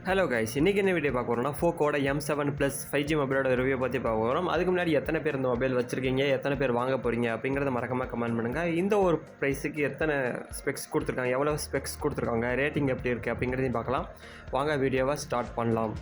Hello guys, இன்றைக்கி என்ன video பார்க்க போகிறோம்னா ஃபோக்கோட M7 ப்ளஸ் 5G மொபைலோட ரிவ்யூ பற்றி பார்க்க போகிறோம். அதுக்கு முன்னாடி எத்தனை பேர் இந்த மொபைல் வச்சுருக்கீங்க, எத்தனை பேர் வாங்க போகிறீங்க அப்படிங்கிறத மறக்காமல் கமெண்ட் பண்ணுங்கள். இந்த ஒரு ப்ரைஸுக்கு எத்தனை ஸ்பெக்ஸ் கொடுத்துருக்காங்க, எவ்வளோ ஸ்பெக்ஸ் கொடுத்துருக்காங்க, ரேட்டிங் எப்படி இருக்குது அப்படிங்கிறதையும் பார்க்கலாம். வாங்க வீடியோவை ஸ்டார்ட் பண்ணலாம்.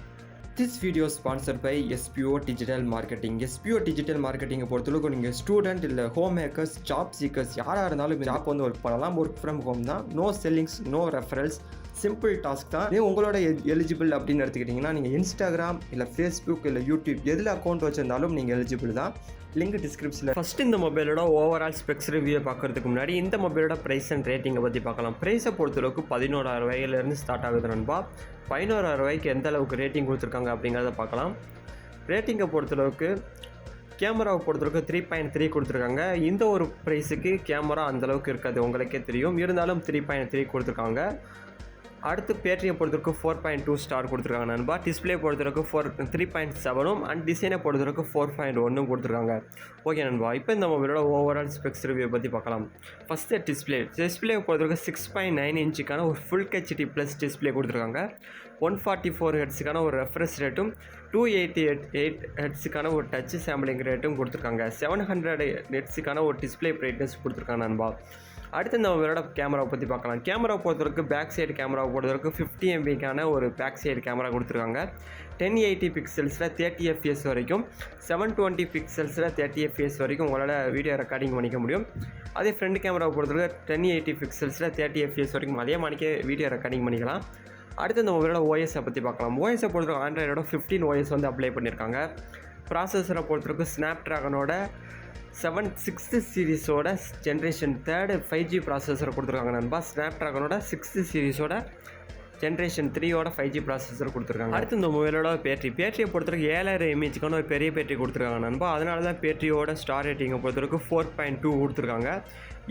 This video sponsor by SPO digital marketing. SPO digital மார்க்கெட்டிங்கை பொறுத்தளவுக்கு நீங்கள் ஸ்டூடெண்ட் இல்லை ஹோம் மேக்கர்ஸ், ஜாப் சீக்கர்ஸ் யாராக இருந்தாலும் ஜாப் வந்து ஒர்க் பண்ணலாம். ஒர்க் ஃப்ரம் ஹோம் தான், no sellings, no referrals, simple task தான். உங்களோட எலிஜிபிள் அப்படின்னு எடுத்துக்கிட்டிங்கன்னா நீங்கள் இன்ஸ்டாகிராம் இல்லை ஃபேஸ்புக் இல்லை யூடியூப் எதில் அக்கௌண்ட் வச்சுருந்தாலும் நீங்கள் எலிஜிபிள் தான். லிங்க் டிஸ்கிரிப்ஷனில். ஃபஸ்ட்டு இந்த மொபைலோட ஓவரால் ஸ்பெக்ஸ் ரிவ்யூ பார்க்குறதுக்கு முன்னாடி இந்த மொபைலோட ப்ரைஸ் அண்ட் ரேட்டிங்கை பற்றி பார்க்கலாம். ப்ரைஸை பொறுத்தளவுக்கு 11,000 ரூபாயிலேருந்து ஸ்டார்ட் ஆகுது நண்பா. 11,000 ரூபாய்க்கு எந்த அளவுக்கு ரேட்டிங் கொடுத்துருக்காங்க அப்படிங்கிறத பார்க்கலாம். ரேட்டிங்கை பொறுத்தளவுக்கு கேமராவை பொறுத்தளவுக்கு 3.3 கொடுத்துருக்காங்க. இந்த ஒரு ப்ரைஸுக்கு கேமரா அந்தளவுக்கு இருக்காது, உங்களுக்கே தெரியும். இருந்தாலும் 3.3 கொடுத்துருக்காங்க. அடுத்து பேட்டரியை பொறுத்தவரைக்கு 4.2 ஸ்டார் கொடுத்துருக்காங்க நண்பா. டிஸ்பிளே பொறுத்தவரைக்கு 3.7 அண்ட் டிசைனை பொறுத்தவரைக்கு 4.1 கொடுத்துருக்காங்க. ஓகே நண்பா, இப்போ இந்த மொபைலோட ஓவரால் ஸ்பெக்ஸ் ரிவ்யூ பற்றி பார்க்கலாம். ஃபஸ்ட்டு டிஸ்பிளே பொறுத்தவரைக்கும் 6.9 இன்ச்சுக்கான ஒரு ஃபுல் ஹெச்டி ப்ளஸ் டிஸ்பிளே கொடுத்துருக்காங்க. 144 ஹெர்ட்ஸுக்கான ஒரு ரெஃப்ரெஷ் ரேட்டும் 288 ஹெர்ட்ஸுக்கான ஒரு டச் சாம்பிளிங் ரேட்டும் கொடுத்துருக்காங்க. 700 ஹெர்ட்ஸுக்கான ஒரு டிஸ்பிளே பிரைட்னஸ் கொடுத்துருக்காங்க நண்பா. அடுத்து இந்த மொபைலோட கேமராவை பற்றி பார்க்கலாம். கேமரா பொறுத்தவரைக்கும் பேக் சைடு கேமராவை பொறுத்தவரைக்கும் 50 MBக்கான ஒரு பேக் சைடு கேமரா கொடுத்துருக்காங்க. 1080 பிக்சல்ஸில் 30 fps வரைக்கும், 720 பிக்சல்ஸில் 30 fps வரைக்கும் உங்களால் வீடியோ ரெக்கார்டிங் பண்ணிக்க முடியும். அதே ஃப்ரண்ட் கேமராவை பொறுத்தவரைக்கும் 1080 பிக்சல்ஸில் 30 fps வரைக்கும் அதே மாதிரிக்கே வீடியோ ரெக்கார்டிங் பண்ணிக்கலாம். அடுத்து இந்த மொபைலோட OSஐ பற்றி பார்க்கலாம். OSஐ பொறுத்தவரைக்கும் ஆண்ட்ராய்டோட 15 OS வந்து அப்ளை பண்ணியிருக்காங்க. ப்ராசஸரை பொறுத்தவரைக்கும் ஸ்னாப்ட்ராகனோட 6th சீரீஸோட ஜென்ரேஷன் 3rd 5G ப்ராசஸரை கொடுத்துருக்காங்க நண்பா. ஸ்னாப்ட்ராகனோட 6th சீரீஸோட ஜென்ரேஷன் 3யோட 5G ப்ராசஸர் கொடுத்துருக்காங்க. அடுத்து இந்த மொபைலோட பேட்டரியை பொறுத்தவரைக்கும் 7000 mAhக்கான ஒரு பெரிய பேட்டரி கொடுத்துருக்காங்க நண்பா. அதனால தான் பேட்டரியோட ஸ்டார் ரேட்டிங்கை பொறுத்தவரைக்கும் 4.2 கொடுத்துருக்காங்க.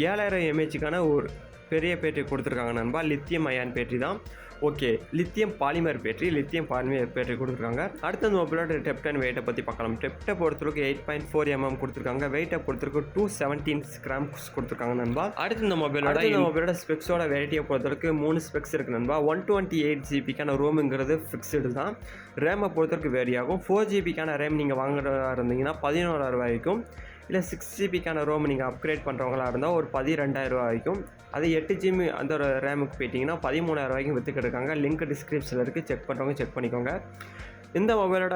7000 mAhக்கான ஒரு பெரிய பேட்டரி கொடுத்துருக்காங்க நண்பா. லித்தியம் அயான் பேட்டரி தான். ஓகே, லித்தியம் பாலிமர் பேட்டரி கொடுத்துருக்காங்க. அடுத்த அந்த மொபைலோட டெப்ட் அண்ட் வெயிட்டை பற்றி பார்க்கலாம். டெப்ட்டை பொறுத்தவரைக்கும் 8.4 mm கொடுத்துருக்காங்க. வெயிட்டை பொறுத்தவரைக்கும் 217 grams கொடுத்துருக்காங்க நண்பா. அடுத்து இந்த மொபைலோட ஸ்பெக்ஸோட வெரைட்டியை பொறுத்தவரைக்கும் 3 ஸ்பெக்ஸ் இருக்குது நண்பா. 128 GBக்கான ரோமுங்கிறது ஃபிக்ஸ்டு தான். ரேமை பொறுத்தவரைக்கும் வேரி ஆகும். 4 GBக்கான ரேம் நீங்கள் வாங்குறதா இருந்தீங்கன்னா 11,000 ரூபாய்க்கும், இல்லை 6 GBக்கான ரோம் நீங்கள் அப்கிரேட் பண்ணுறவங்களா இருந்தால் ஒரு 12,000 ரூபா வரைக்கும். அது 8 GB அந்த ஒரு ரேமுக்கு போயிட்டிங்கன்னா 13,000 ரூபாய்க்கும் விற்றுக்கிட்டு இருக்காங்க. லிங்க் டிஸ்கிரிப்ஷனில் இருக்குது, செக் பண்ணுறவங்க செக் பண்ணிக்கோங்க. இந்த மொபைலோட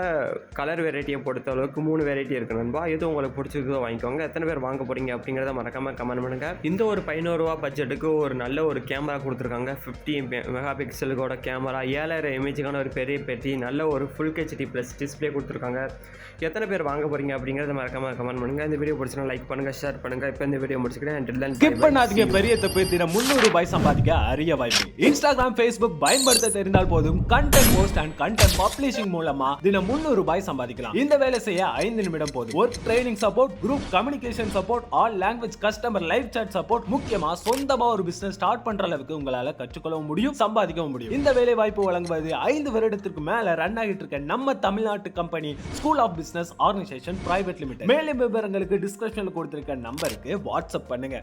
கலர் வெரைட்டியை பொறுத்த அளவுக்கு 3 வெரைட்டி இருக்குது நண்பா. எது உங்களுக்கு பிடிச்சிருக்கோ வாங்கிக்கோங்க. எத்தனை பேர் வாங்க போகிறீங்க அப்படிங்கிறத மறக்காமல் கமெண்ட் பண்ணுங்கள். இந்த ஒரு 11,000 ரூபா பட்ஜெட்டுக்கு ஒரு நல்ல ஒரு கேமரா கொடுத்துருக்காங்க. 50 மெகாபிக்சலுக்கோட கேமரா, 7000 mAhக்கான ஒரு பெரிய பேட்டரி, நல்ல ஒரு ஃபுல் ஹெச்டி ப்ளஸ் டிஸ்பிளே கொடுத்துருக்காங்க. எத்தனை பேர் வாங்க போகிறீங்க அப்படிங்கிறத மறக்காமல் கமெண்ட் பண்ணுங்கள். இந்த வீடியோ பிடிச்சினா லைக் பண்ணுங்கள், ஷேர் பண்ணுங்கள். இப்போ இந்த வீடியோ முடிச்சுக்கிறேன். ஸ்கிப் பண்ணாதீங்க. பெரிய தப்பு. தினம் 300 ரூபாய் சம்பாதிக்க அரிய வாய்ப்பு. இன்ஸ்டாகிராம், ஃபேஸ்புக் பயன்படுத்த தெரிந்தால் போதும். Content post and content publishing மூலமா தினம் 300 ரூபாய் சம்பாதிக்கலாம். இந்த வேலை செய்ய 5 நிமிடம் போதும். Work training support, group communication support, all language customer live chat support, முக்கியமா சொந்தமா ஒரு பிசினஸ் ஸ்டார்ட் பண்ற அளவுக்கு உங்களால கற்றுக்கொள்ளவும் முடியும், சம்பாதிக்கவும் முடியும். இந்த வேலை வாய்ப்பு வழங்குவது 5 வருடத்திற்கு மேல ரன் ஆகிட்டு இருக்க நம்ம தமிழ்நாட்டு company school of business organisation private limited. மேலும் விவரங்களுக்கு டிஸ்கிரிப்ஷன்ல கொடுத்திருக்க நம்பருக்கு வாட்ஸ்அப் பண்ணுங்க.